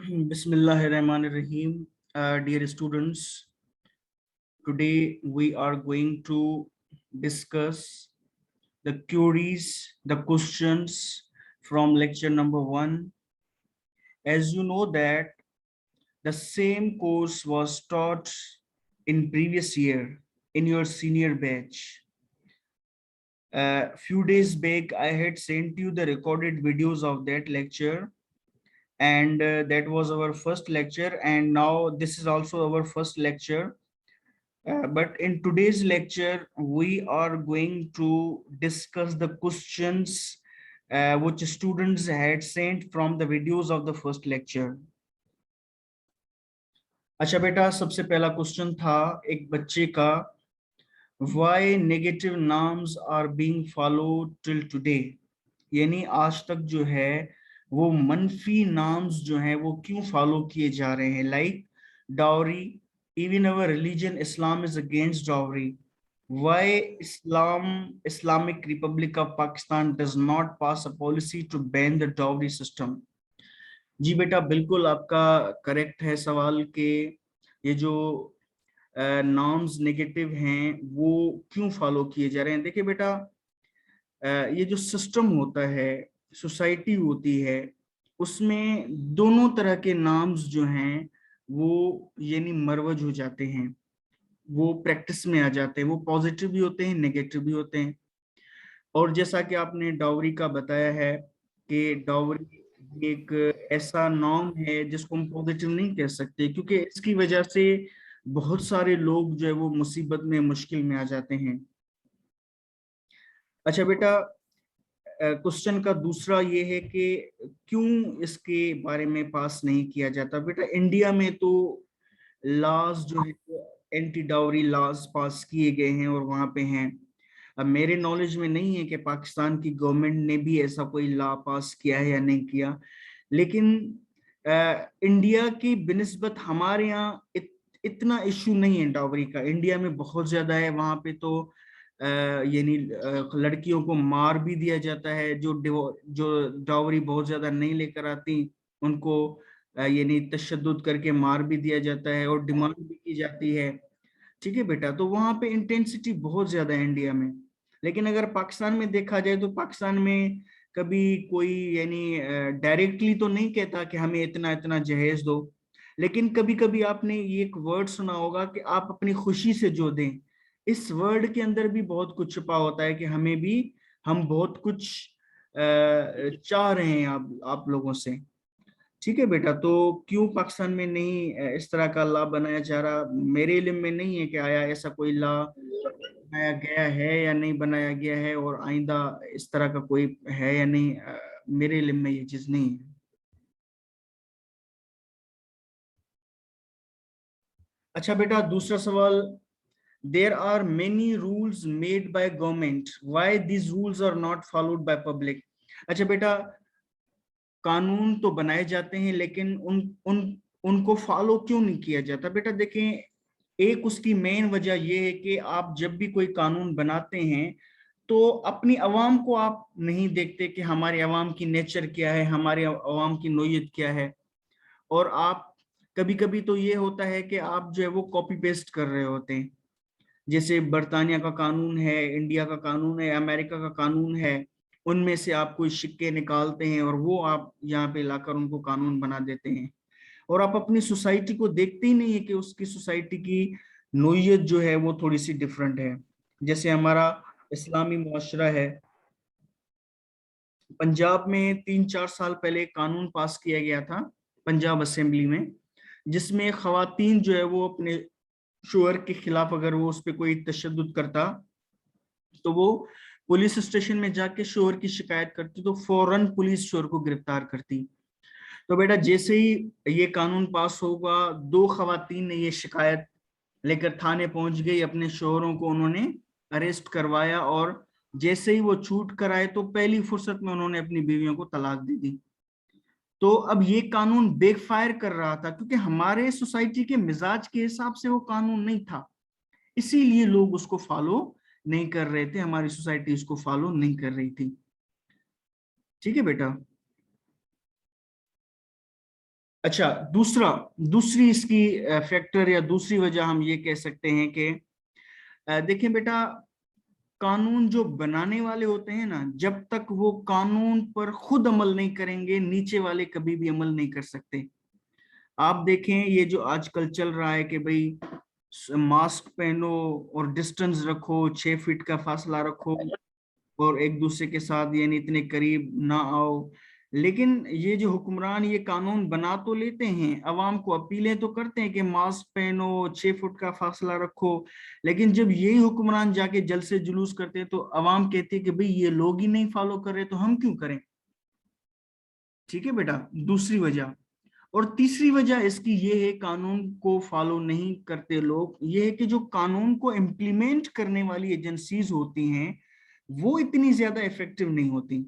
Bismillahirrahmanirrahim. Dear students, today we are going to discuss the queries, the questions from lecture number 1. As you know that the same course was taught in previous year in your senior batch. A few days back, I had sent you the recorded videos of that lecture, and that was our first lecture, and now this is also our first lecture. But in today's lecture, we are going to discuss the questions which students had sent from the videos of the first lecture. अच्छा बेटा, सबसे पहला question था एक बच्चे का, why negative norms are being followed till today? यानी आज तक जो है वो मनफी नाम्स जो हैं वो क्यों फॉलो किए जा रहे हैं, like dowry. Even our religion, Islam, is against dowry. Why Islamic Republic of Pakistan does not pass a policy to ban the dowry system? जी बेटा, बिल्कुल आपका करेक्ट है सवाल के ये जो नॉर्म्स नेगेटिव हैं वो क्यों फॉलो किए जा रहे हैं. देखिए बेटा, ये जो सिस्टम होता है, सोसाइटी होती है, उसमें दोनों तरह के नाम्स जो हैं वो यानी मरवज हो जाते हैं, वो प्रैक्टिस में आ जाते हैं. वो पॉजिटिव भी होते हैं, नेगेटिव भी होते हैं. और जैसा कि आपने डाउरी का बताया है कि डाउरी एक ऐसा नॉर्म है जिसको हम पॉजिटिव नहीं कह सकते, क्योंकि इसकी वजह से बहुत सारे लोग जो है वो मुसीबत में, मुश्किल में आ जाते हैं. अच्छा बेटा, क्वेश्चन का दूसरा ये है कि क्यों इसके बारे में पास नहीं किया जाता. बेटा, इंडिया में तो लॉज जो है एंटी डाउरी लॉज पास किए गए हैं और वहां पे हैं. अब मेरे नॉलेज में नहीं है कि पाकिस्तान की गवर्नमेंट ने भी ऐसा कोई लॉ पास किया है या नहीं किया, लेकिन इंडिया की बिनिस्बत हमारे यहाँ इतना इशू नहीं है डाउरी का. इंडिया में बहुत ज्यादा है. वहां पे तो यानी लड़कियों को मार भी दिया जाता है, जो डाउरी बहुत ज्यादा नहीं लेकर आती उनको यानी तशद्दुद करके मार भी दिया जाता है और डिमांड भी की जाती है. ठीक है बेटा, तो वहां पे इंटेंसिटी बहुत ज्यादा है इंडिया में. लेकिन अगर पाकिस्तान में देखा जाए तो पाकिस्तान में कभी कोई यानी डायरेक्टली तो नहीं कहता कि हमें इतना इतना जहेज दो, लेकिन कभी कभी आपने ये एक वर्ड सुना होगा कि आप अपनी खुशी से जो दें. इस वर्ड के अंदर भी बहुत कुछ छुपा होता है कि हमें भी, हम बहुत कुछ चाह रहे हैं आप लोगों से. ठीक है बेटा, तो क्यों पाकिस्तान में नहीं इस तरह का लॉ बनाया जा रहा, मेरे इल्म में नहीं है कि आया ऐसा कोई लॉ बनाया गया है या नहीं बनाया गया है, और आइंदा इस तरह का कोई है या नहीं, मेरे इल्म में ये चीज नहीं है. अच्छा बेटा, दूसरा सवाल, there are many rules made by government, why these rules are not followed by public. अच्छा बेटा, कानून तो बनाए जाते हैं लेकिन उन उन उनको फॉलो क्यों नहीं किया जाता. बेटा देखें, एक उसकी मेन वजह यह है कि आप जब भी कोई कानून बनाते हैं तो अपनी अवाम को आप नहीं देखते कि हमारे अवाम की नेचर क्या है, हमारे अवाम की नोयत क्या है. और आप कभी कभी तो ये होता है कि आप जो है वो कॉपी पेस्ट कर रहे होते हैं. जैसे बर्तानिया का कानून है, इंडिया का कानून है, अमेरिका का कानून है, उनमें से आप कोई सिक्के निकालते हैं और वो आप यहाँ पे लाकर उनको कानून बना देते हैं. और आप अपनी सोसाइटी को देखते ही नहीं है कि उसकी सोसाइटी की नोयत जो है वो थोड़ी सी डिफरेंट है. जैसे हमारा इस्लामी मुआशरा है, पंजाब में 3-4 साल पहले एक कानून पास किया गया था पंजाब असेंबली में, जिसमें खवातीन जो है वो अपने शोहर के खिलाफ अगर वो उस पर कोई तशद्दुद करता तो वो पुलिस स्टेशन में जाके शोहर की शिकायत करती तो फौरन पुलिस शोहर को गिरफ्तार करती. तो बेटा जैसे ही ये कानून पास होगा, 2 खवातीन ने ये शिकायत लेकर थाने पहुंच गई, अपने शोहरों को उन्होंने अरेस्ट करवाया, और जैसे ही वो छूट कर आए तो पहली फुर्सत में उन्होंने अपनी बीवियों को तलाक दे दी. तो अब ये कानून बैकफायर कर रहा था क्योंकि हमारे सोसाइटी के मिजाज के हिसाब से वो कानून नहीं था, इसीलिए लोग उसको फॉलो नहीं कर रहे थे, हमारी सोसाइटी उसको फॉलो नहीं कर रही थी. ठीक है बेटा. अच्छा, दूसरी इसकी फैक्टर या दूसरी वजह हम ये कह सकते हैं कि देखिए बेटा, कानून जो बनाने वाले होते हैं ना, जब तक वो कानून पर खुद अमल नहीं करेंगे, नीचे वाले कभी भी अमल नहीं कर सकते। आप देखें ये जो आजकल चल रहा है कि भाई मास्क पहनो और डिस्टेंस रखो, 6 फीट का फासला रखो और एक दूसरे के साथ यानी इतने करीब ना आओ। लेकिन ये जो हुक्मरान ये कानून बना तो लेते हैं, अवाम को अपीलें तो करते हैं कि मास्क पहनो, 6 फुट का फासला रखो, लेकिन जब यही हुक्मरान जाके जलसे जुलूस करते हैं तो अवाम कहती है कि भाई ये लोग ही नहीं फॉलो कर रहे तो हम क्यों करें। ठीक है बेटा, दूसरी वजह। और तीसरी वजह इसकी ये है, कानून को फॉलो नहीं करते लोग, ये है कि जो कानून को इम्प्लीमेंट करने वाली एजेंसीज होती हैं वो इतनी ज्यादा इफेक्टिव नहीं होती,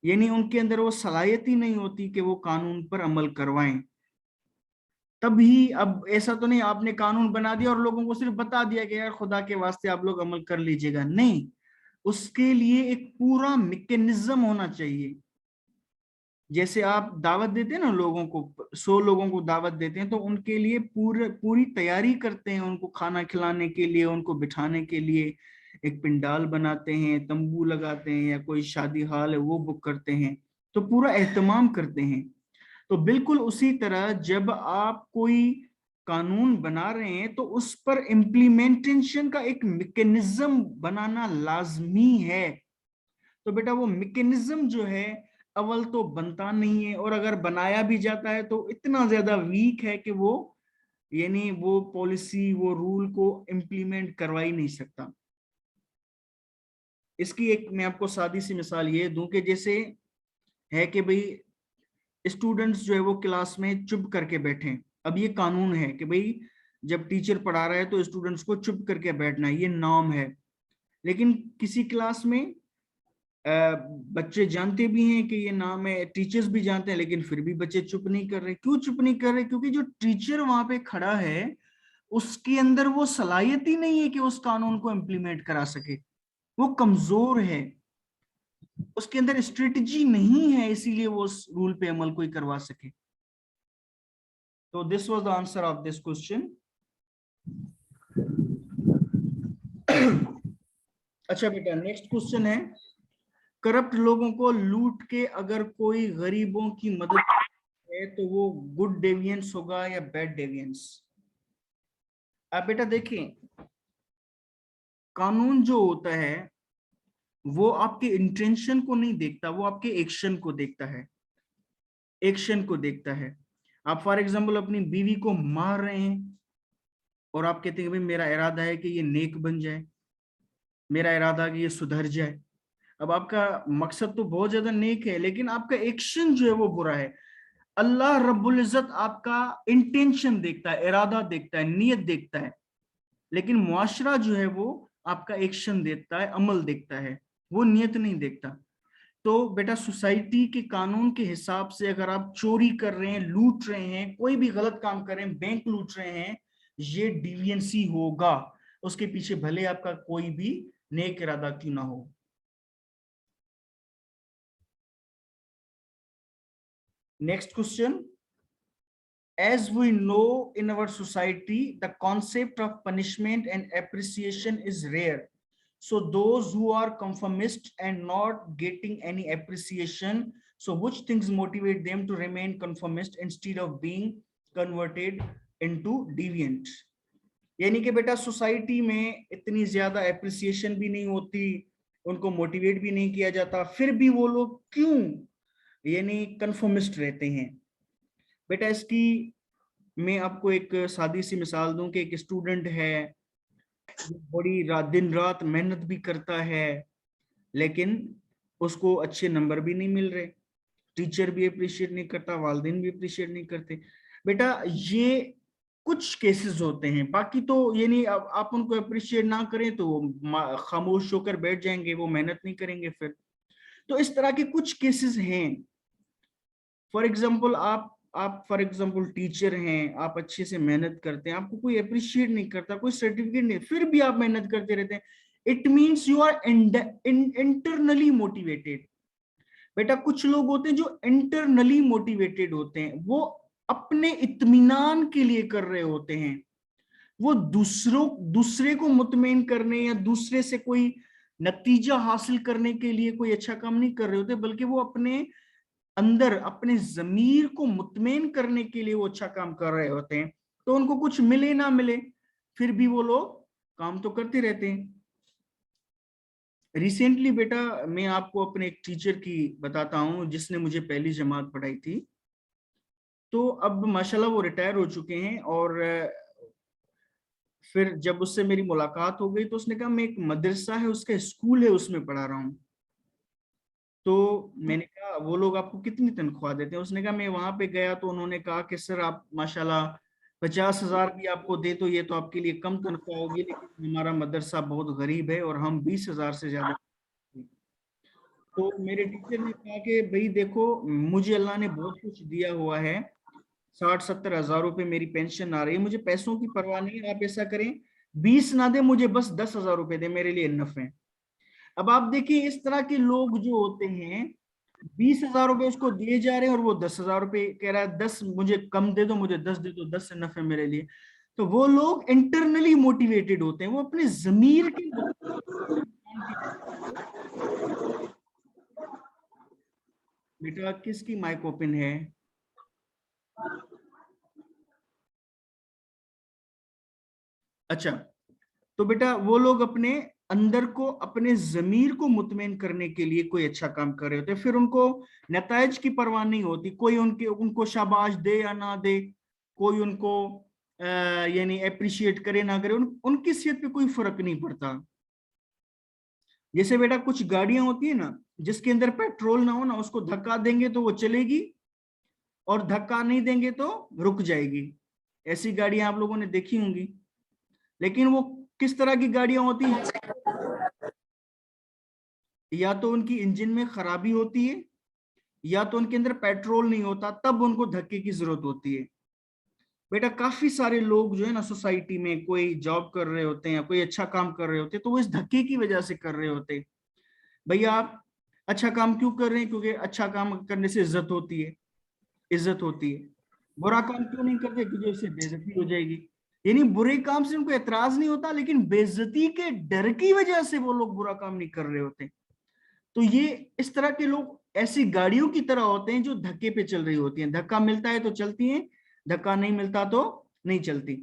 यानी उनके अंदर वो सलाहियत ही नहीं होती कि वो कानून पर अमल करवाएं। तभी अब ऐसा तो नहीं आपने कानून बना दिया और लोगों को सिर्फ बता दिया कि यार खुदा के वास्ते आप लोग अमल कर लीजिएगा, नहीं, उसके लिए एक पूरा मैकेनिज्म होना चाहिए। जैसे आप दावत देते हैं ना लोगों को, 100 लोगों को दावत देते हैं तो उनके लिए पूरी तैयारी करते हैं, उनको खाना खिलाने के लिए, उनको बिठाने के लिए एक पिंडाल बनाते हैं, तंबू लगाते हैं, या कोई शादी हाल है वो बुक करते हैं, तो पूरा एहतमाम करते हैं। तो बिल्कुल उसी तरह जब आप कोई कानून बना रहे हैं तो उस पर इम्प्लीमेंटेशन का एक मैकेनिज्म बनाना लाजमी है। तो बेटा वो मैकेनिज्म जो है अव्वल तो बनता नहीं है, और अगर बनाया भी जाता है तो इतना ज्यादा वीक है कि वो यानी वो पॉलिसी वो रूल को इम्प्लीमेंट करवा ही नहीं सकता। इसकी एक मैं आपको सादी सी मिसाल ये दूं कि जैसे है कि भाई स्टूडेंट्स जो है वो क्लास में चुप करके बैठे। अब ये कानून है कि भाई जब टीचर पढ़ा रहा है तो स्टूडेंट्स को चुप करके बैठना है, ये नॉर्म है। लेकिन किसी क्लास में बच्चे जानते भी हैं कि ये नाम है, टीचर्स भी जानते हैं, लेकिन फिर भी बच्चे चुप नहीं कर रहे। क्यों चुप नहीं कर रहे? क्योंकि जो टीचर वहां पे खड़ा है उसके अंदर वो सलाहियत ही नहीं है कि उस कानून को इम्प्लीमेंट करा सके, वो कमजोर है, उसके अंदर स्ट्रेटजी नहीं है, इसीलिए वो उस रूल पे अमल कोई करवा सके। तो this was the answer of this question. अच्छा बेटा, नेक्स्ट क्वेश्चन है, करप्ट लोगों को लूट के अगर कोई गरीबों की मदद है तो वो गुड डेविएंस होगा या बैड डेविएंस? आप बेटा देखिए, कानून जो होता है वो आपके इंटेंशन को नहीं देखता, वो आपके एक्शन को देखता है, एक्शन को देखता है। आप फॉर एग्जांपल अपनी बीवी को मार रहे हैं और आप कहते हैं भाई मेरा इरादा है कि ये नेक बन जाए, मेरा इरादा है कि ये सुधर जाए। अब आपका मकसद तो बहुत ज्यादा नेक है, लेकिन आपका एक्शन जो है वो बुरा है। अल्लाह रब्बुल इज्जत आपका इंटेंशन देखता है, इरादा देखता है, नियत देखता है, लेकिन मुआशरा जो है वो आपका एक्शन देखता है, अमल देखता है, वो नियत नहीं देखता। तो बेटा सोसाइटी के कानून के हिसाब से अगर आप चोरी कर रहे हैं, लूट रहे हैं, कोई भी गलत काम कर रहे हैं, बैंक लूट रहे हैं, ये डिविएंसी होगा, उसके पीछे भले आपका कोई भी नेक इरादा क्यों ना हो। Next question, as we know in our society the concept of punishment and appreciation is rare, so those who are conformist and not getting any appreciation, so which things motivate them to remain conformist instead of being converted into deviant? यानी कि बेटा society में इतनी ज्यादा appreciation भी नहीं होती, उनको मोटिवेट भी नहीं किया जाता, फिर भी वो लोग क्यों यानी कन्फर्मिस्ट रहते हैं? बेटा इसकी मैं आपको एक सादी सी मिसाल दूं कि एक स्टूडेंट है, बड़ी रात दिन रात मेहनत भी करता है, लेकिन उसको अच्छे नंबर भी नहीं मिल रहे, टीचर भी अप्रिशिएट नहीं करता, वालिदैन भी अप्रिशिएट नहीं करते। बेटा ये कुछ केसेस होते हैं, बाकी तो ये नहीं, अब आप उनको अप्रिशिएट ना करें तो वो खामोश होकर बैठ जाएंगे, वो मेहनत नहीं करेंगे फिर। तो इस तरह के कुछ केसेस हैं। फॉर एग्जाम्पल आप फॉर एग्जाम्पल टीचर हैं, आप अच्छे से मेहनत करते हैं, आपको कोई अप्रिशिएट नहीं करता, कोई सर्टिफिकेट नहीं, फिर भी आप मेहनत करते रहते हैं, it means you are internally motivated. बेटा कुछ लोग होते हैं जो इंटरनली मोटिवेटेड होते हैं, वो अपने इत्मीनान के लिए कर रहे होते हैं, वो दूसरे को मुतमईन करने या दूसरे से कोई नतीजा हासिल करने के लिए कोई अच्छा काम नहीं कर रहे होते, बल्कि वो अपने अंदर अपने जमीर को मुतमईन करने के लिए वो अच्छा काम कर रहे होते हैं। तो उनको कुछ मिले ना मिले, फिर भी वो लोग काम तो करते रहते हैं। रिसेंटली बेटा मैं आपको अपने एक टीचर की बताता हूं, जिसने मुझे पहली जमात पढ़ाई थी। तो अब माशाल्लाह वो रिटायर हो चुके हैं, और फिर जब उससे मेरी मुलाकात हो गई तो उसने कहा मैं एक मदरसा है, उसका स्कूल है, उसमें पढ़ा रहा हूँ। तो मैंने कहा वो लोग आपको कितनी तनख्वाह देते हैं? उसने कहा मैं वहां पे गया तो उन्होंने कहा कि सर आप माशाल्लाह 50,000 भी आपको दे तो ये तो आपके लिए कम तनख्वाह होगी, लेकिन हमारा मदरसा बहुत गरीब है और हम 20,000 से ज्यादा। तो मेरे टीचर ने कहा कि भाई देखो, मुझे अल्लाह ने बहुत कुछ दिया हुआ है, 60-70 हज़ार रुपए मेरी पेंशन आ रही है, मुझे पैसों की परवाह नहीं है। आप ऐसा करें, 20 ना दे मुझे, बस 10,000 रुपए दे, मेरे लिए इनफ है। अब आप देखिए इस तरह के लोग जो होते हैं, 20,000 रुपए उसको दिए जा रहे हैं और वो 10,000 रुपए कह रहा है, 10 मुझे कम दे दो, मुझे 10 दे दो, 10 इनफ है मेरे लिए। तो वो लोग इंटरनली मोटिवेटेड होते हैं, वो अपने जमीर के बेटा किसकी माइक ओपन है? अच्छा, तो बेटा वो लोग अपने अंदर को, अपने जमीर को मुतमईन करने के लिए कोई अच्छा काम कर रहे होते हैं, फिर उनको नताइज की परवाह नहीं होती, कोई उनको शाबाश दे या ना दे, कोई उनको यानी अप्रिशिएट करे ना करे, उनकी सेहत पे कोई फर्क नहीं पड़ता। जैसे बेटा कुछ गाड़ियां होती है ना, जिसके अंदर पेट्रोल ना हो ना, उसको धक्का देंगे तो वो चलेगी, और धक्का नहीं देंगे तो रुक जाएगी। ऐसी गाड़ियां आप लोगों ने देखी होंगी। लेकिन वो किस तरह की गाड़ियां होती हैं? या तो उनकी इंजन में खराबी होती है, या तो उनके अंदर पेट्रोल नहीं होता, तब उनको धक्के की जरूरत होती है। बेटा काफी सारे लोग जो है ना सोसाइटी में, कोई जॉब कर रहे होते हैं या कोई अच्छा काम कर रहे होते हैं, तो वो इस धक्के की वजह से कर रहे होते हैं। भैया आप अच्छा काम क्यों कर रहे हैं? क्योंकि अच्छा काम करने से इज्जत होती है, इज्जत होती है। बुरा काम क्यों नहीं करते? क्योंकि उससे बेइज्जती हो जाएगी। यानी बुरे काम से उनको एतराज नहीं होता, लेकिन बेइज्जती के डर की वजह से वो लोग बुरा काम नहीं कर रहे होते। तो ये इस तरह के लोग ऐसी गाड़ियों की तरह होते हैं जो धक्के पे चल रही होती हैं, धक्का मिलता है तो चलती हैं, धक्का नहीं मिलता तो नहीं चलती।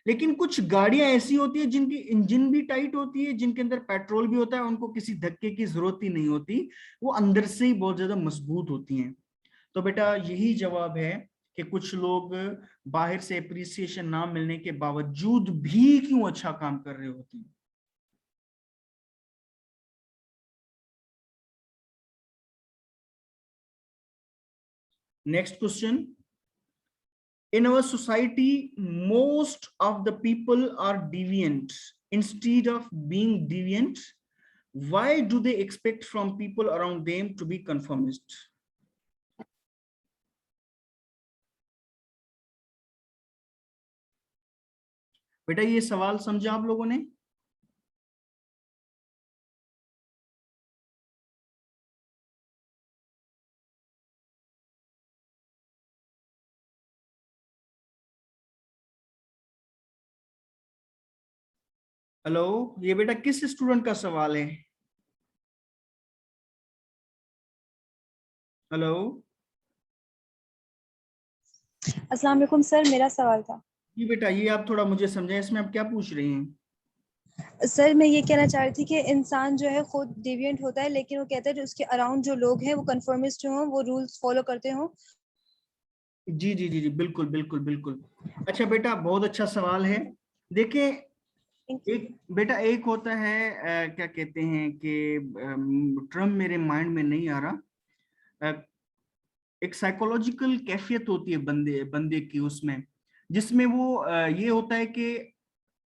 लेकिन कुछ गाड़ियां ऐसी होती है जिनकी इंजन भी टाइट होती है, जिनके अंदर पेट्रोल भी होता है, उनको किसी धक्के की जरूरत ही नहीं होती, वो अंदर से ही बहुत ज्यादा मजबूत होती हैं। तो बेटा यही जवाब है कि कुछ लोग बाहर से अप्रिसिएशन ना मिलने के बावजूद भी क्यों अच्छा काम कर रहे होते हैं। Next question, in our society most of the people are deviant instead of being deviant. Why do they expect from people around them to be conformist? बेटा ये सवाल समझा आप लोगों ने? हेलो, ये बेटा किस स्टूडेंट का सवाल है? हेलो। अस्सलाम वालेकुम सर, मेरा सवाल था। ये बेटा ये आप थोड़ा मुझे समझाएं, इसमें आप क्या पूछ रही हैं? सर मैं ये कहना चाह रही थी कि इंसान जो है खुद डेविएंट होता है, लेकिन वो कहता है जो उसके अराउंड जो लोग हैं वो कंफर्मिस्ट हों, वो रूल्स फॉलो करते हों। जी जी जी जी, बिल्कुल बिल्कुल बिल्कुल। अच्छा बेटा बहुत अच्छा सवाल है। देखिए एक बेटा एक होता है क्या कहते हैं कि टर्म मेरे माइंड में नहीं आ रहा। एक साइकोलॉजिकल कैफियत होती है बंदे बंदे की उसमें, जिसमें वो ये होता है कि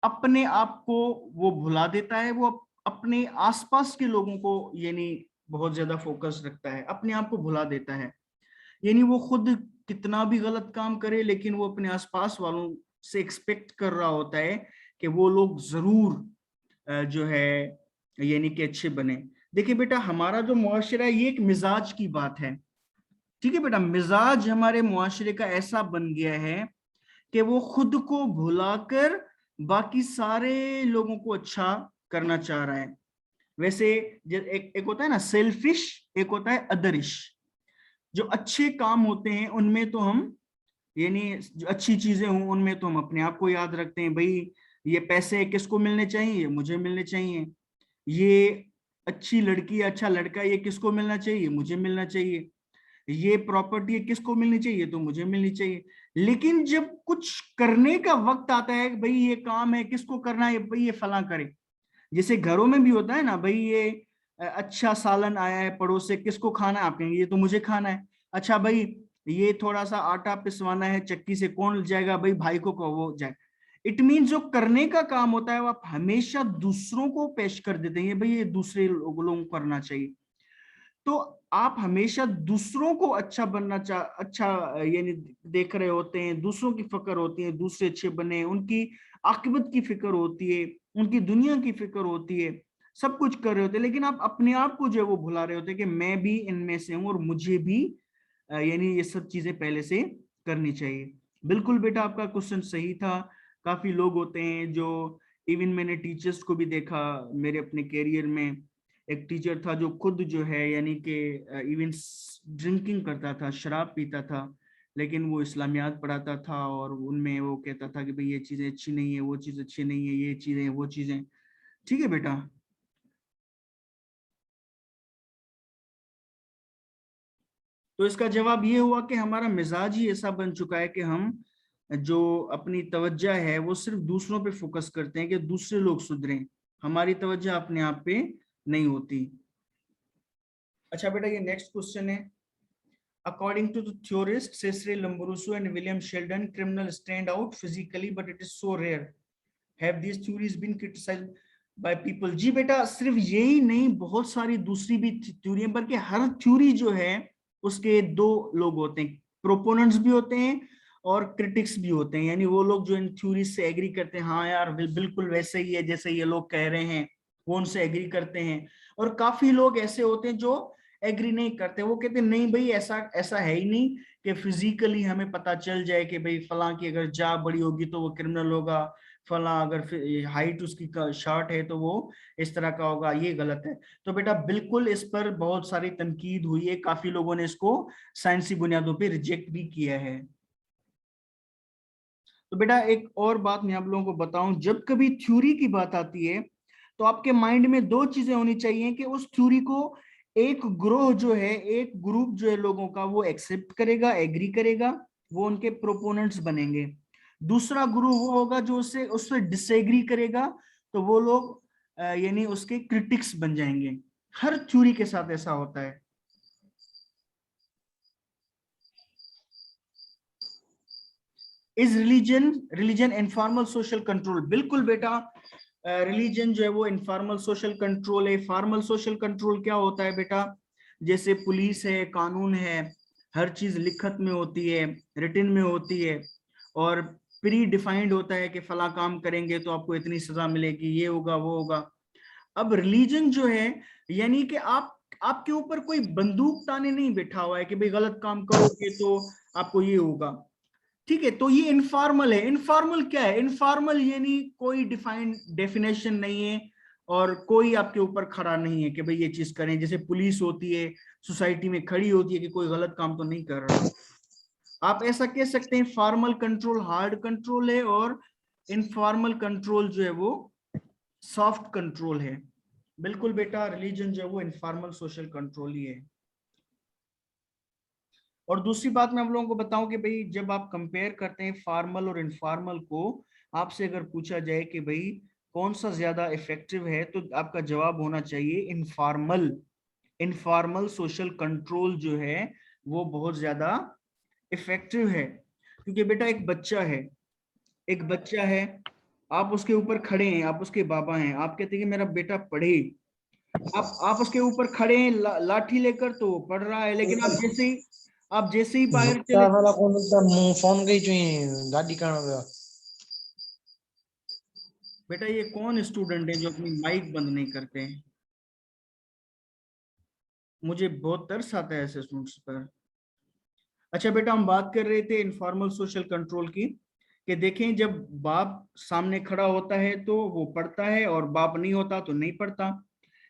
अपने आप को वो भुला देता है, वो अपने आसपास के लोगों को यानी बहुत ज्यादा फोकस रखता है, अपने आप को भुला देता है। यानी वो खुद कितना भी गलत काम करे, लेकिन वो अपने आसपास वालों से एक्सपेक्ट कर रहा होता है कि वो लोग जरूर जो है यानी कि अच्छे बने। देखिए बेटा हमारा जो मुआशरा है ये एक मिजाज की बात है। ठीक है बेटा, मिजाज हमारे मुआशरे का ऐसा बन गया है कि वो खुद को भुलाकर बाकी सारे लोगों को अच्छा करना चाह रहा है। वैसे एक होता है ना सेल्फिश, एक होता है अदरिश। जो अच्छे काम होते हैं उनमें तो हम, यानी जो अच्छी चीजें हों उनमें तो हम अपने आप को याद रखते हैं, भाई ये पैसे किसको मिलने चाहिए, मुझे मिलने चाहिए। ये अच्छी लड़की, अच्छा लड़का, ये किसको मिलना चाहिए, मुझे मिलना चाहिए। ये प्रॉपर्टी किसको मिलनी चाहिए, तो मुझे मिलनी चाहिए। लेकिन जब कुछ करने का वक्त आता है, भाई ये काम है किसको करना है, भाई ये फला करे। जैसे घरों में भी होता है ना, भाई ये अच्छा सालन आया है पड़ोस से, किसको खाना है, आप कहेंगे ये तो मुझे खाना है। अच्छा भाई ये थोड़ा सा आटा पिसवाना है चक्की से, कौन जाएगा, भाई भाई को कहो वो जाए। इट मीन जो करने का काम होता है वो आप हमेशा दूसरों को पेश कर देते हैं, भाई ये दूसरे लोगों को करना चाहिए। तो आप हमेशा दूसरों को अच्छा बनना अच्छा यानी देख रहे होते हैं, दूसरों की फिक्र होती है, दूसरे अच्छे बने, उनकी आकिबत की फिक्र होती है, उनकी दुनिया की फिक्र होती है, सब कुछ कर रहे होते हैं। लेकिन आप अपने आप को जो है वो भुला रहे होते हैं कि मैं भी इनमें से हूं और मुझे भी यानी ये सब चीजें पहले से करनी चाहिए। बिल्कुल बेटा, आपका क्वेश्चन सही था। काफी लोग होते हैं जो, इवन मैंने टीचर्स को भी देखा मेरे अपने कैरियर में। एक टीचर था जो खुद जो है यानी कि इवन ड्रिंकिंग करता था, शराब पीता था, लेकिन वो इस्लामियात पढ़ाता था और उनमें वो कहता था कि भाई ये चीजें अच्छी नहीं है, वो चीज अच्छी नहीं है, ये चीजें वो चीजें। ठीक है बेटा। तो इसका जवाब ये हुआ कि हमारा मिजाज ही ऐसा बन चुका है कि हम जो अपनी तवज्जो है वो सिर्फ दूसरों पे फोकस करते हैं कि दूसरे लोग सुधरें, हमारी तवज्जो अपने आप पे नहीं होती। अच्छा बेटा, ये नेक्स्ट क्वेश्चन है। According to the theorists Cesare Lombroso and William Sheldon, criminals stand out physically, but it is so rare. Have these theories been criticized by people? जी बेटा, सिर्फ यही नहीं, बहुत सारी दूसरी भी थ्योरी है, बल्कि हर थ्योरी जो है उसके दो लोग होते हैं, प्रोपोनेंट्स भी होते हैं और क्रिटिक्स भी होते हैं। यानी वो लोग जो इन थ्योरी से एग्री करते हैं, हाँ यार बिल्कुल वैसे ही है जैसे ये लोग कह रहे हैं, वो उनसे एग्री करते हैं। और काफी लोग ऐसे होते हैं जो एग्री नहीं करते, वो कहते हैं नहीं भाई ऐसा ऐसा है ही नहीं कि फिजिकली हमें पता चल जाए कि भाई फलां की अगर जा बड़ी होगी तो वो क्रिमिनल होगा, फला अगर हाइट उसकी शॉर्ट है तो वो इस तरह का होगा, ये गलत है। तो बेटा बिल्कुल इस पर बहुत सारी तनकीद हुई है, काफी लोगों ने इसको साइंसी बुनियादों पे रिजेक्ट भी किया है। तो बेटा एक और बात मैं आप लोगों को बताऊं, जब कभी थ्योरी की बात आती है तो आपके माइंड में दो चीजें होनी चाहिए कि उस थ्योरी को एक ग्रोह जो है, एक ग्रुप जो है लोगों का, वो एक्सेप्ट करेगा, एग्री करेगा, वो उनके प्रोपोनेंट्स बनेंगे। दूसरा ग्रुप वो होगा जो उससे उससे डिसएग्री करेगा, तो वो लोग यानी उसके क्रिटिक्स बन जाएंगे। हर थ्योरी के साथ ऐसा होता है। Is religion informal social control? बिल्कुल बेटा, रिलीजन जो है वो इनफॉर्मल सोशल कंट्रोल है। फॉर्मल सोशल कंट्रोल क्या होता है बेटा? जैसे पुलिस है, कानून है, हर चीज लिखत में होती है, रिटन में होती है, और प्री डिफाइंड होता है कि फला काम करेंगे तो आपको इतनी सजा मिलेगी, ये होगा वो होगा। अब रिलीजन जो है, यानी कि आपके ऊपर कोई बंदूक ताने नहीं बैठा हुआ है कि भाई गलत काम करोगे तो आपको ये होगा। ठीक है, तो ये इनफॉर्मल है। इनफॉर्मल क्या है? इनफॉर्मल यानी कोई डिफाइंड डेफिनेशन नहीं है और कोई आपके ऊपर खड़ा नहीं है कि भाई ये चीज करें। जैसे पुलिस होती है, सोसाइटी में खड़ी होती है कि कोई गलत काम तो नहीं कर रहा। आप ऐसा कह सकते हैं फॉर्मल कंट्रोल हार्ड कंट्रोल है और इनफॉर्मल कंट्रोल जो है वो सॉफ्ट कंट्रोल है। बिल्कुल बेटा, रिलीजन जो है वो इनफॉर्मल सोशल कंट्रोल ही है। और दूसरी बात मैं आप लोगों को बताऊं कि भाई जब आप कंपेयर करते हैं फॉर्मल और इनफॉर्मल को, आपसे अगर पूछा जाए कि भाई कौन सा ज्यादा इफेक्टिव है, तो आपका जवाब होना चाहिए इनफॉर्मल। इनफॉर्मल सोशल कंट्रोल जो है वो बहुत ज्यादा इफेक्टिव है। क्योंकि बेटा एक बच्चा है, एक बच्चा है, आप उसके ऊपर खड़े हैं, आप उसके बाबा हैं, आप कहते हैं कि मेरा बेटा पढ़े, आप उसके ऊपर खड़े हैं लाठी लेकर तो वो पढ़ रहा है। लेकिन आप जैसे ही बाहर मुक्ता चले, वाला कौन एकदम मुंह फोन गई चुई गाड़ी करण गया। बेटा ये कौन स्टूडेंट है जो अपनी माइक बंद नहीं करते हैं? मुझे बहुत तरस आता है ऐसे स्टूडेंट्स पर। अच्छा बेटा, हम बात कर रहे थे इनफॉर्मल सोशल कंट्रोल की, कि देखें जब बाप सामने खड़ा होता है तो वो पढ़ता है और बाप नहीं होता तो नहीं पढ़ता।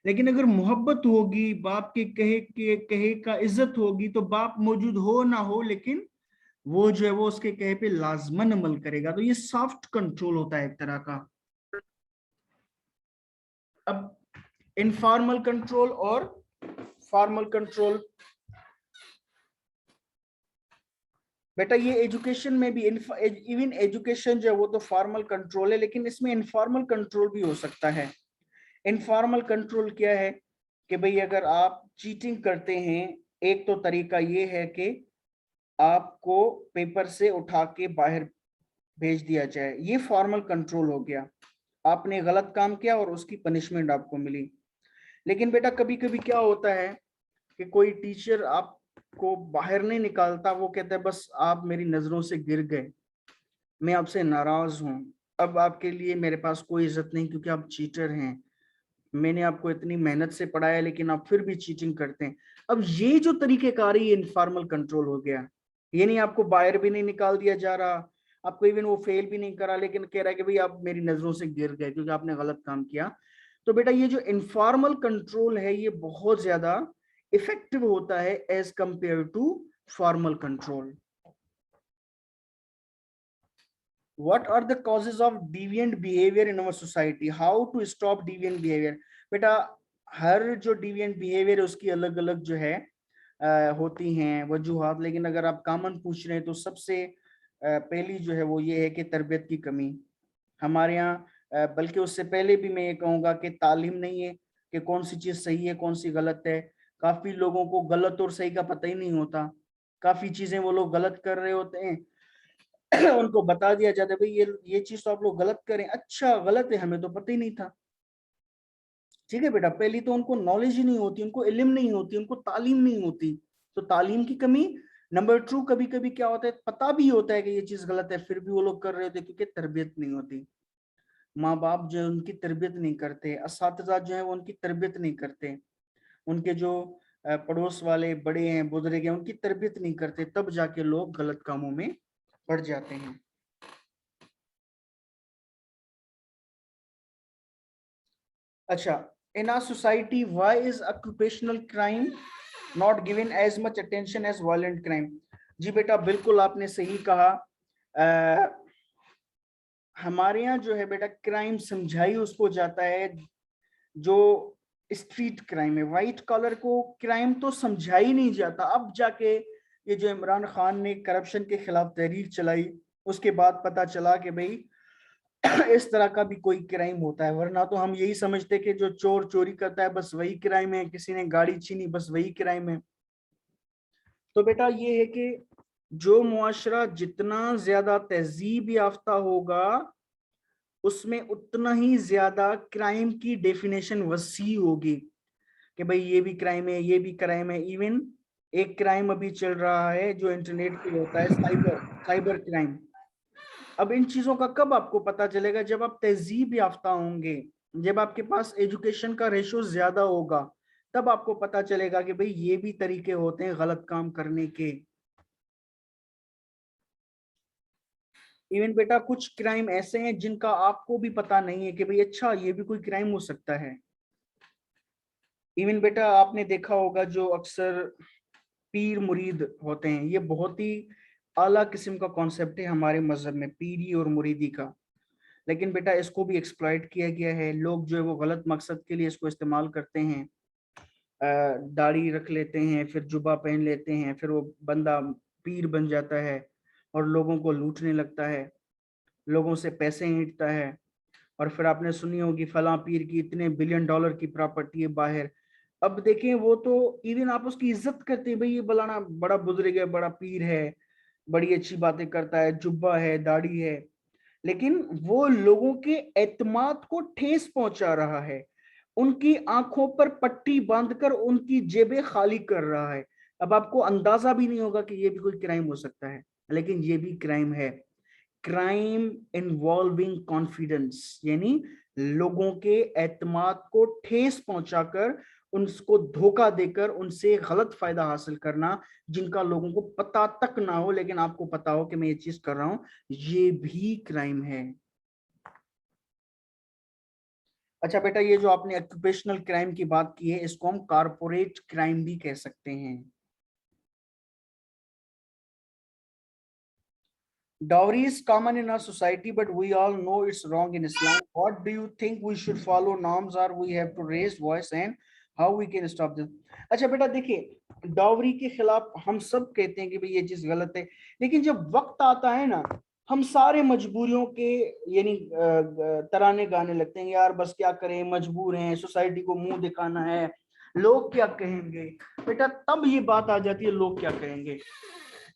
लेकिन अगर मोहब्बत होगी, बाप के कहे का इज्जत होगी, तो बाप मौजूद हो ना हो लेकिन वो जो है वो उसके कहे पे लाजमन अमल करेगा। तो ये सॉफ्ट कंट्रोल होता है एक तरह का। अब इनफॉर्मल कंट्रोल और फॉर्मल कंट्रोल, बेटा ये एजुकेशन में भी, इवन एजुकेशन जो है वो तो फॉर्मल कंट्रोल है, लेकिन इसमें इनफॉर्मल कंट्रोल भी हो सकता है। इनफॉर्मल कंट्रोल क्या है कि भाई अगर आप चीटिंग करते हैं, एक तो तरीका ये है कि आपको पेपर से उठा के बाहर भेज दिया जाए, ये फॉर्मल कंट्रोल हो गया। आपने गलत काम किया और उसकी पनिशमेंट आपको मिली। लेकिन बेटा कभी कभी क्या होता है कि कोई टीचर आपको बाहर नहीं निकालता, वो कहता है बस आप मेरी नजरों से गिर गए, मैं आपसे नाराज हूं, अब आपके लिए मेरे पास कोई इज्जत नहीं क्योंकि आप चीटर हैं, मैंने आपको इतनी मेहनत से पढ़ाया लेकिन आप फिर भी चीटिंग करते हैं। अब ये जो तरीकेकार है ये इनफॉर्मल कंट्रोल हो गया। ये नहीं आपको बाहर भी नहीं निकाल दिया जा रहा, आपको इवन वो फेल भी नहीं करा, लेकिन कह रहा है कि भाई आप मेरी नजरों से गिर गए क्योंकि आपने गलत काम किया। तो बेटा ये जो इनफॉर्मल कंट्रोल है ये बहुत ज्यादा इफेक्टिव होता है as compare to formal control. What are the causes of deviant behavior in our society? How to stop deviant behavior? बेटा हर जो deviant behavior है उसकी अलग अलग जो है होती हैं वजूहात, लेकिन अगर आप कॉमन पूछ रहे हैं तो सबसे पहली जो है वो ये है कि तरबियत की कमी हमारे यहाँ। बल्कि उससे पहले भी मैं ये कहूँगा कि तालीम नहीं है कि कौन सी चीज़ सही है कौन सी गलत है। काफ़ी लोगों को गलत और सही का पता ही नहीं होता, काफ़ी चीज़ें वो लोग गलत कर रहे होते हैं उनको बता दिया जाता है भाई ये चीज तो आप लोग गलत करें, अच्छा गलत है, हमें तो पता ही नहीं था। ठीक है बेटा, पहली तो उनको नॉलेज ही नहीं होती, उनको इल्म नहीं होती, उनको तालीम नहीं होती, तो तालीम की कमी। नंबर 2, कभी कभी क्या होता है, पता भी होता है कि ये चीज गलत है फिर भी वो लोग कर रहे होते क्योंकि तरबियत नहीं होती। माँ बाप जो है उनकी तरबियत नहीं करते, असातिज़ा जो है वो उनकी तरबियत नहीं करते, उनके जो पड़ोस वाले बड़े हैं बुजुर्ग हैं उनकी तरबियत नहीं करते, तब जाके लोग गलत कामों में पड़ जाते हैं। अच्छा, in our society, why is occupational crime not given as much attention as violent crime? जी बेटा बिल्कुल आपने सही कहा। हमारे यहाँ जो है बेटा क्राइम समझाई उसको जाता है जो स्ट्रीट क्राइम है, व्हाइट कॉलर को क्राइम तो समझा ही नहीं जाता। अब जाके ये जो इमरान खान ने करप्शन के खिलाफ तहरीक चलाई उसके बाद पता चला कि भाई इस तरह का भी कोई क्राइम होता है, वरना तो हम यही समझते कि जो चोर चोरी करता है बस वही क्राइम है, किसी ने गाड़ी छीनी बस वही क्राइम है। तो बेटा ये है कि जो मुआशरा जितना ज्यादा तहजीब याफ्ता होगा उसमें उतना ही ज्यादा क्राइम की डेफिनेशन वसी होगी कि भाई ये भी क्राइम है ये भी क्राइम है। इवन एक क्राइम अभी चल रहा है जो इंटरनेट पे होता है, साइबर क्राइम। अब इन चीजों का कब आपको पता चलेगा, जब आप तहजीब याफ्ता होंगे, जब आपके पास एजुकेशन का रेशो ज्यादा होगा, तब आपको पता चलेगा कि भाई ये भी तरीके होते हैं गलत काम करने के। इवन बेटा कुछ क्राइम ऐसे हैं जिनका आपको भी पता नहीं है कि भाई अच्छा ये भी कोई क्राइम हो सकता है। इवन बेटा आपने देखा होगा जो अक्सर पीर मुरीद होते हैं, ये बहुत ही आला किस्म का कॉन्सेप्ट है हमारे मजहब में, पीरी और मुरीदी का। लेकिन बेटा इसको भी एक्सप्लॉइट किया गया है, लोग जो है वो गलत मकसद के लिए इसको इस्तेमाल करते हैं। दाढ़ी रख लेते हैं, फिर जुबा पहन लेते हैं, फिर वो बंदा पीर बन जाता है और लोगों को लूटने लगता है, लोगों से पैसे ऐंठता है। और फिर आपने सुनी होगी फला पीर की इतने बिलियन डॉलर की प्रॉपर्टी है बाहर। अब देखें वो तो इवन आप उसकी इज्जत करते हैं, भाई ये बलाना बड़ा बुजुर्ग है, बड़ा पीर है, बड़ी अच्छी बातें करता है, जुब्बा है, दाढ़ी है, लेकिन वो लोगों के एतमाद को ठेस पहुंचा रहा है, उनकी आंखों पर पट्टी बांधकर उनकी जेबें खाली कर रहा है। अब आपको अंदाजा भी नहीं होगा कि ये भी कोई क्राइम हो सकता है, लेकिन ये भी क्राइम है। क्राइम इन्वॉल्विंग कॉन्फिडेंस, यानी लोगों के एतमाद को ठेस पहुंचाकर उनको धोखा देकर उनसे गलत फायदा हासिल करना, जिनका लोगों को पता तक ना हो लेकिन आपको पता हो कि मैं ये चीज कर रहा हूं, ये भी क्राइम है। अच्छा बेटा, ये जो आपने ऑक्यूपेशनल क्राइम की बात की है, इसको हम कारपोरेट क्राइम भी कह सकते हैं। Dowry is common in our society, but we all know it's wrong in Islam. What do you think we should follow norms, or we have to raise voice, and how we can stop this? अच्छा बेटा देखिए, dowry के खिलाफ हम सब कहते हैं कि भाई ये चीज गलत है, लेकिन जब वक्त आता है ना, हम सारे मजबूरियों के यानी तराने गाने लगते हैं, यार बस क्या करें, मजबूर हैं, सोसाइटी को मुंह दिखाना है, लोग क्या कहेंगे। बेटा तब ये बात आ जाती है, लोग क्या कहेंगे।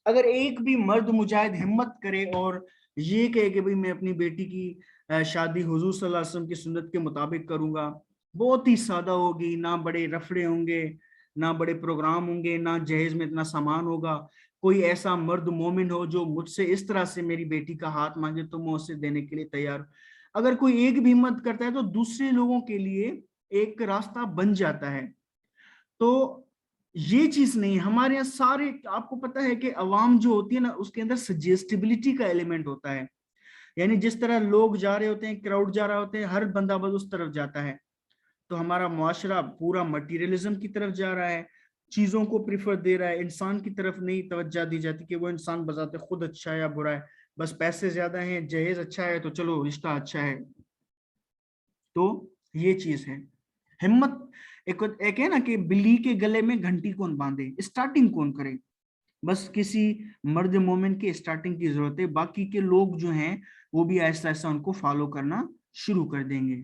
अगर एक भी मर्द मुजाहिद हिम्मत करे और ये कहे कि भाई मैं अपनी बेटी की शादी हुजूर सल्लल्लाहु अलैहि वसल्लम की सुन्नत के मुताबिक करूंगा, बहुत ही सादा होगी, ना बड़े रफड़े होंगे, ना बड़े प्रोग्राम होंगे, ना जहेज में इतना सामान होगा, कोई ऐसा मर्द मोमिन हो जो मुझसे इस तरह से मेरी बेटी का हाथ मांगे तो मैं उसे देने के लिए तैयार हूं। अगर कोई एक भी हिम्मत करता है तो दूसरे लोगों के लिए एक रास्ता बन जाता है। तो ये चीज नहीं, हमारे यहाँ सारे, आपको पता है कि अवाम जो होती है ना, उसके अंदर सजेस्टिबिलिटी का एलिमेंट होता है। यानी जिस तरह लोग जा रहे होते हैं, क्राउड जा रहा होते हैं, हर बंदा बस उस तरफ जाता है। तो हमारा मुआशरा पूरा मटीरियलिज्म की तरफ जा रहा है, चीजों को प्रिफर दे रहा है, इंसान की तरफ नहीं तवज्जो दी जाती कि वो इंसान बजाते खुद अच्छा है या बुरा है। बस पैसे ज्यादा हैं, जहेज अच्छा है तो चलो रिश्ता अच्छा है। तो ये चीज है हिम्मत। एक है ना कि बिल्ली के गले में घंटी कौन बांधे, स्टार्टिंग कौन करे। बस किसी मर्द मोमिन की स्टार्टिंग की जरूरत है, बाकी के लोग जो हैं वो भी ऐसा ऐसा उनको फॉलो करना शुरू कर देंगे।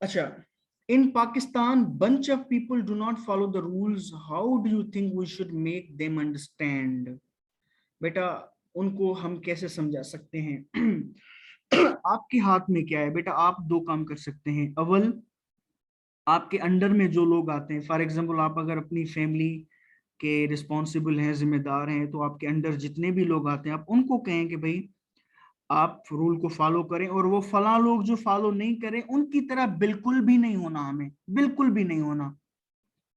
अच्छा, in Pakistan bunch of people do not follow the rules, how do you think we should make them understand? बेटा उनको हम कैसे समझा सकते हैं? आपके हाथ में क्या है बेटा, आप दो काम कर सकते हैं। अव्वल, आपके अंडर में जो लोग आते हैं, फॉर एग्जांपल आप अगर अपनी फैमिली के रिस्पॉन्सिबल हैं, जिम्मेदार हैं, तो आपके अंडर जितने भी लोग आते हैं आप उनको कहें कि भाई आप रूल को फॉलो करें, और वो फला लोग जो फॉलो नहीं करें उनकी तरह बिल्कुल भी नहीं होना, हमें बिल्कुल भी नहीं होना।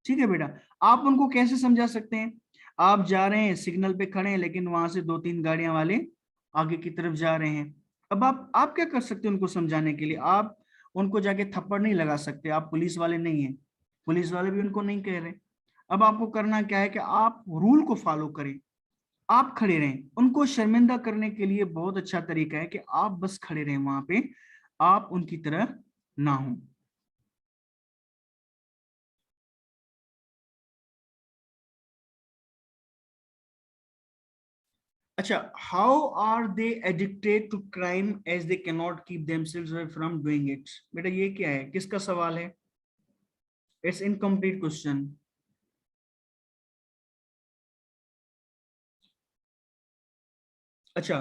ठीक है बेटा, आप उनको कैसे समझा सकते हैं? आप जा रहे हैं, सिग्नल पे खड़े हैं, लेकिन वहां से दो तीन गाड़ियां वाले आगे की तरफ जा रहे हैं। अब आप क्या कर सकते हैं उनको समझाने के लिए? आप उनको जाके थप्पड़ नहीं लगा सकते, आप पुलिस वाले नहीं हैं, पुलिस वाले भी उनको नहीं कह रहे। अब आपको करना क्या है कि आप रूल को फॉलो करें, आप खड़े रहें। उनको शर्मिंदा करने के लिए बहुत अच्छा तरीका है कि आप बस खड़े रहें वहां पे, आप उनकी तरह ना हो। अच्छा, how are they addicted to crime as they can not keep themselves away from doing it? बेटा ये क्या है, किसका सवाल है? It's incomplete question. अच्छा,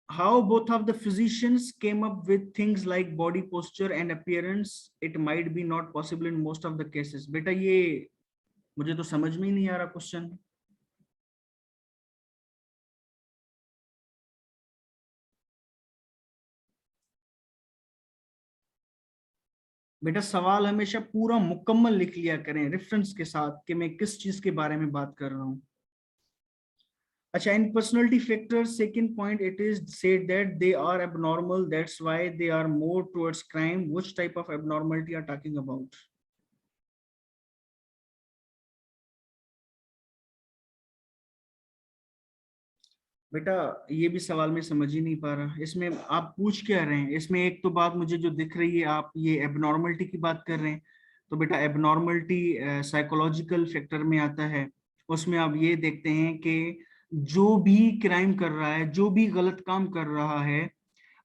how both of the physicians came up with things like body posture and appearance, it might be not possible in most of the cases? बेटा ये मुझे तो समझ में ही नहीं आ रहा क्वेश्चन। बेटा सवाल हमेशा पूरा मुकम्मल लिख लिया करें रेफरेंस के साथ कि मैं किस चीज के बारे में बात कर रहा हूं। अच्छा, in personality factors, second point, it is said that they are abnormal, that's why they are more towards crime. Which type of abnormality are talking about? बेटा ये भी सवाल में समझ ही नहीं पा रहा, इसमें आप पूछ क्या रहे हैं? इसमें एक तो बात मुझे जो दिख रही है, आप ये एबनॉर्मलिटी की बात कर रहे हैं। तो बेटा एबनॉर्मलिटी साइकोलॉजिकल फैक्टर में आता है। उसमें आप ये देखते हैं कि जो भी क्राइम कर रहा है, जो भी गलत काम कर रहा है,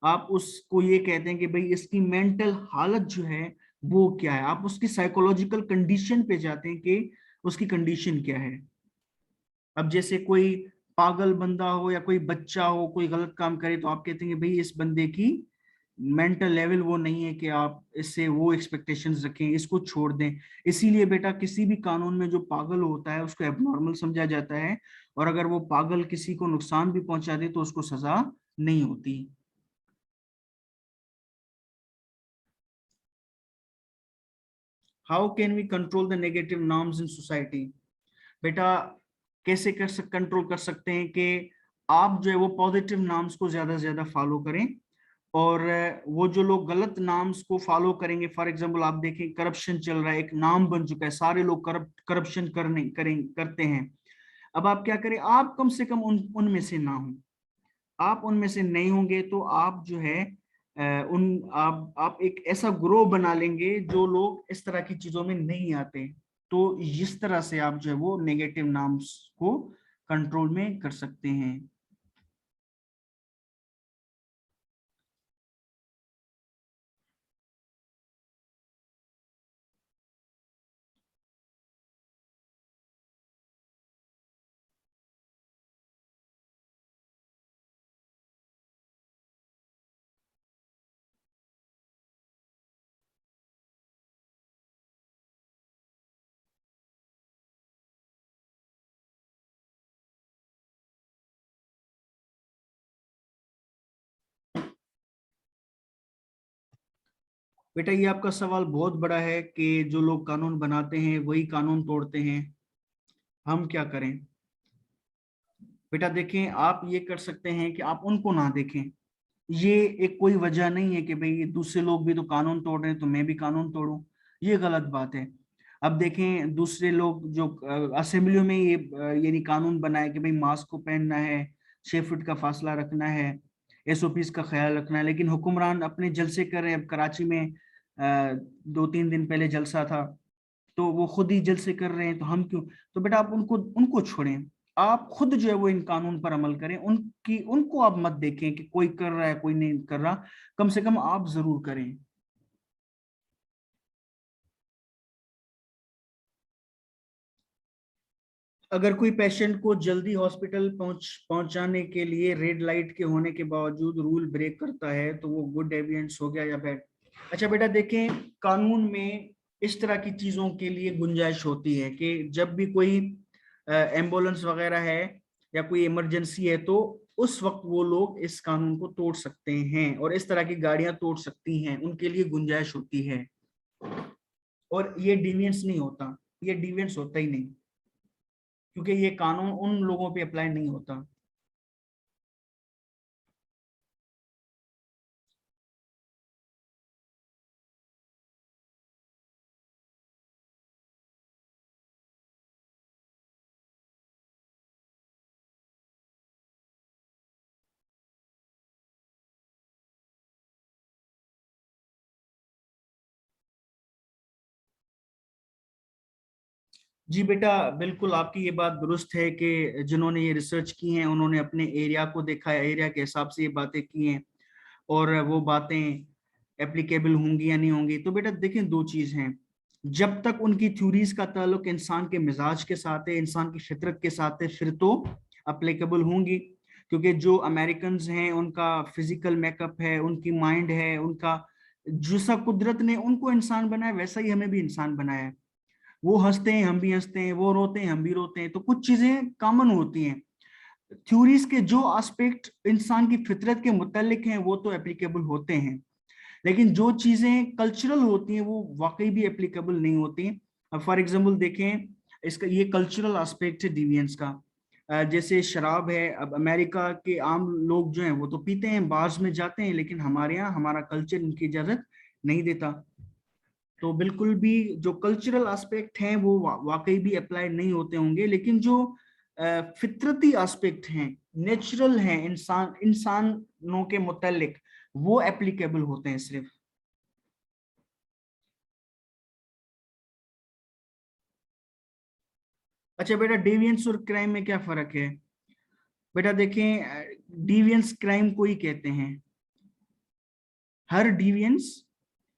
आप उसको ये कहते हैं कि भाई इसकी मेंटल हालत जो है वो क्या है। आप उसकी साइकोलॉजिकल कंडीशन पे जाते हैं कि उसकी कंडीशन क्या है। अब जैसे कोई पागल बंदा हो या कोई बच्चा हो, कोई गलत काम करे, तो आप कहते हैं कि भाई इस बंदे की मेंटल लेवल वो नहीं है कि आप इससे वो एक्सपेक्टेशंस रखें, इसको छोड़ दें। इसीलिए बेटा किसी भी कानून में जो पागल होता है उसको एबनॉर्मल समझा जाता है, और अगर वो पागल किसी को नुकसान भी पहुंचा दे तो उसको सजा नहीं होती। How can we control the negative norms in society? बेटा कैसे कंट्रोल कर सकते हैं कि आप जो है वो पॉजिटिव नॉर्म्स को ज्यादा से ज्यादा फॉलो करें, और वो जो लोग गलत नाम्स को फॉलो करेंगे, फॉर एग्जांपल आप देखें करप्शन चल रहा है, एक नाम बन चुका है, सारे लोग करप्शन करते हैं। अब आप क्या करें, आप कम से कम उनमें से ना हो। आप उनमें से नहीं होंगे तो आप जो है आप एक ऐसा ग्रोह बना लेंगे जो लोग इस तरह की चीजों में नहीं आते। तो इस तरह से आप जो है वो नेगेटिव नाम्स को कंट्रोल में कर सकते हैं। बेटा ये आपका सवाल बहुत बड़ा है कि जो लोग कानून बनाते हैं वही कानून तोड़ते हैं, हम क्या करें? बेटा देखें, आप ये कर सकते हैं कि आप उनको ना देखें। ये एक कोई वजह नहीं है कि भाई दूसरे लोग भी तो कानून तोड़ रहे हैं तो मैं भी कानून तोड़ूं, ये गलत बात है। अब देखें दूसरे लोग जो असेंबलियों में ये यानी कानून बनाए कि भाई मास्क को पहनना है, 6 फुट का फासला रखना है, एसओपीज का ख्याल रखना है, लेकिन हुक्मरान अपने जलसे कर रहे हैं। अब कराची में 2-3 दिन पहले जलसा था, तो वो खुद ही जलसे कर रहे हैं, तो हम क्यों? तो बेटा आप उनको उनको छोड़ें, आप खुद जो है वो इन कानून पर अमल करें। उनको आप मत देखें कि कोई कर रहा है कोई नहीं कर रहा, कम से कम आप जरूर करें। अगर कोई पेशेंट को जल्दी हॉस्पिटल पहुंचाने के लिए रेड लाइट के होने के बावजूद रूल ब्रेक करता है तो वो गुड एविडेंस हो गया या बैड? अच्छा बेटा देखें, कानून में इस तरह की चीजों के लिए गुंजाइश होती है कि जब भी कोई एम्बुलेंस वगैरह है या कोई इमरजेंसी है तो उस वक्त वो लोग इस कानून को तोड़ सकते हैं, और इस तरह की गाड़ियां तोड़ सकती हैं, उनके लिए गुंजाइश होती है। और ये डिविएंस नहीं होता, ये डिविएंस होता ही नहीं, क्योंकि ये कानून उन लोगों पे अप्लाई नहीं होता। जी बेटा बिल्कुल आपकी ये बात दुरुस्त है कि जिन्होंने ये रिसर्च की है उन्होंने अपने एरिया को देखा है, एरिया के हिसाब से ये बातें की हैं, और वो बातें एप्लीकेबल होंगी या नहीं होंगी। तो बेटा देखें, दो चीज हैं, जब तक उनकी थ्योरीज का ताल्लुक इंसान के मिजाज के साथ है, इंसान की फितरत के साथ है, फिर तो अप्लीकेबल होंगी। क्योंकि जो अमेरिकन हैं उनका फिजिकल मेकअप है, उनकी माइंड है, उनका जैसा कुदरत ने उनको इंसान बनाया वैसा ही हमें भी इंसान बनाया है। वो हंसते हैं हम भी हंसते हैं, वो रोते हैं हम भी रोते हैं, तो कुछ चीजें कॉमन होती हैं। थ्योरीज के जो एस्पेक्ट इंसान की फितरत के मुतालिक हैं वो तो एप्लीकेबल होते हैं, लेकिन जो चीजें कल्चरल होती हैं वो वाकई भी एप्लीकेबल नहीं होती। अब फॉर एग्जांपल देखें, इसका ये कल्चरल एस्पेक्ट है डिविएंस का। जैसे शराब है, अब अमेरिका के आम लोग जो हैं वो तो पीते हैं, बार्स में जाते हैं, लेकिन हमारे यहाँ हमारा कल्चर इनकी इजाजत नहीं देता। तो बिल्कुल भी जो कल्चरल एस्पेक्ट हैं वो वाकई भी अप्लाई नहीं होते होंगे, लेकिन जो फितरती एस्पेक्ट हैं, नेचुरल हैं, इंसानों के मुतालिक, वो एप्लीकेबल होते हैं सिर्फ। अच्छा बेटा, डेविएंस और क्राइम में क्या फर्क है? बेटा देखें, डिविएंस क्राइम को ही कहते हैं। हर डिविएंस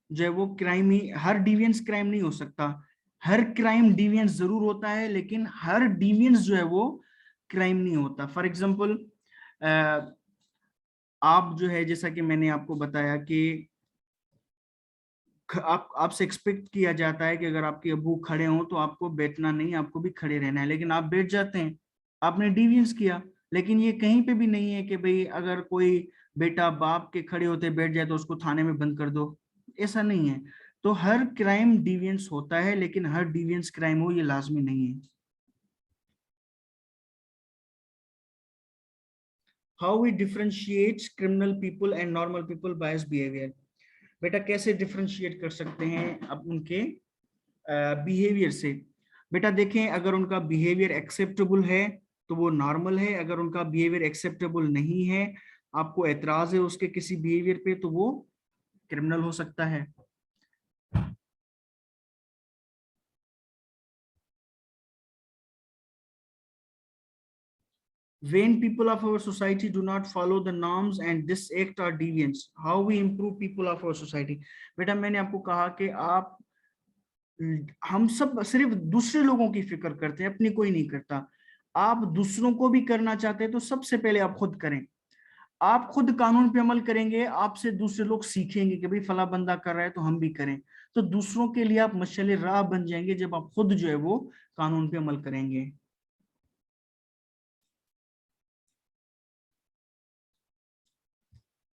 जो है वो क्राइम ही, हर डिविएंस क्राइम नहीं हो सकता। हर क्राइम डिविएंस जरूर होता है, लेकिन हर डिविएंस जो है वो क्राइम नहीं होता। फॉर एग्जांपल आप जो है, जैसा कि मैंने आपको बताया कि आप आपसे एक्सपेक्ट किया जाता है कि अगर आपके अबू खड़े हों तो आपको बैठना नहीं, आपको भी खड़े रहना है, लेकिन आप बैठ जाते हैं, आपने डिविएंस किया। लेकिन ये कहीं पे भी नहीं है कि भाई अगर कोई बेटा बाप के खड़े होते बैठ जाए तो उसको थाने में बंद कर दो, ऐसा नहीं है। तो हर क्राइम डिविएंस होता है, लेकिन हर डिविएंस क्राइम हो ये लाजमी नहीं है। How we differentiate criminal people and normal people by his behaviour. बेटा कैसे डिफरेंशिएट कर सकते हैं अब उनके बिहेवियर से। बेटा देखें, अगर उनका बिहेवियर एक्सेप्टेबल है तो वो नॉर्मल है, अगर उनका बिहेवियर एक्सेप्टेबल नहीं है, आपको एतराज है उसके किसी बिहेवियर पे, तो वो क्रिमिनल हो सकता है। When people of our society do not follow the norms and this act are deviants, how we improve people of our society। बेटा मैंने आपको कहा कि हम सब सिर्फ दूसरे लोगों की फिक्र करते हैं, अपनी कोई नहीं करता। आप दूसरों को भी करना चाहते हैं तो सबसे पहले आप खुद करें। आप खुद कानून पे अमल करेंगे, आपसे दूसरे लोग सीखेंगे कि भाई फला बंदा कर रहा है तो हम भी करें। तो दूसरों के लिए आप मशाले राह बन जाएंगे जब आप खुद जो है वो कानून पे अमल करेंगे।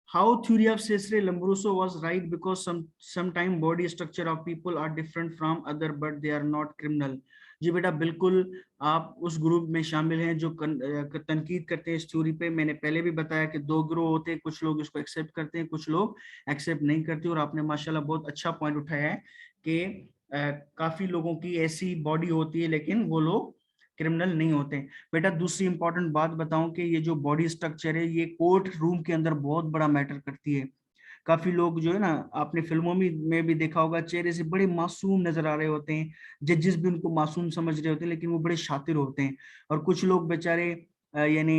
How theory of Cesare Lombroso was right because sometime body structure of people are different from other but they are not criminal। जी बेटा बिल्कुल, आप उस ग्रुप में शामिल हैं जो तनकीद करते हैं इस थ्योरी पे। मैंने पहले भी बताया कि दो ग्रुप होते हैं, कुछ लोग इसको एक्सेप्ट करते हैं, कुछ लोग एक्सेप्ट नहीं करते। और आपने माशाल्लाह बहुत अच्छा पॉइंट उठाया है कि काफी लोगों की ऐसी बॉडी होती है लेकिन वो लोग क्रिमिनल नहीं होते। बेटा दूसरी इंपॉर्टेंट बात बताऊं कि ये जो बॉडी स्ट्रक्चर है ये कोर्ट रूम के अंदर बहुत बड़ा मैटर करती है। काफी लोग जो है ना, आपने फिल्मों में भी देखा होगा, चेहरे से बड़े मासूम नजर आ रहे होते हैं, जजेस भी उनको मासूम समझ रहे होते हैं, लेकिन वो बड़े शातिर होते हैं। और कुछ लोग बेचारे यानी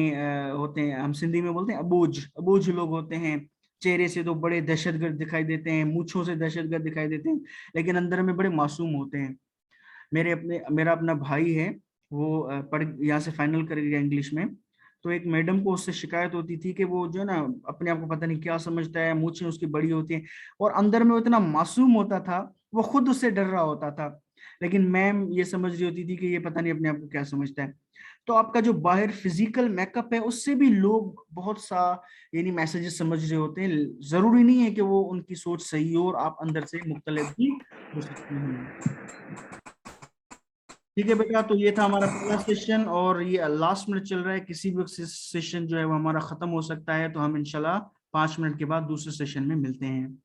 होते हैं, हम सिंधी में बोलते हैं अबूझ अबूझ लोग होते हैं। चेहरे से तो बड़े दहशतगर्द दिखाई देते हैं, मूंछों से दहशतगर्द दिखाई देते हैं, लेकिन अंदर में बड़े मासूम होते हैं। मेरा अपना भाई है, वो पढ़ यहाँ से फाइनल कर गया इंग्लिश में। तो एक मैडम को उससे शिकायत होती थी कि वो जो है ना अपने आप को पता नहीं क्या समझता है, मूछें उसकी बड़ी होती हैं, और अंदर में वो इतना मासूम होता था, वो खुद उससे डर रहा होता था। लेकिन मैम ये समझ रही होती थी कि ये पता नहीं अपने आप को क्या समझता है। तो आपका जो बाहर फिजिकल मेकअप है उससे भी लोग बहुत सा यानी मैसेजेस समझ रहे होते हैं। जरूरी नहीं है कि वो उनकी सोच सही हो, और आप अंदर से मुख्तलिफ भी हो सकते हैं। ठीक है बेटा, तो ये था हमारा पहला सेशन और ये लास्ट मिनट चल रहा है। किसी भी सेशन जो है वो हमारा खत्म हो सकता है, तो हम इंशाल्लाह 5 मिनट के बाद दूसरे सेशन में मिलते हैं।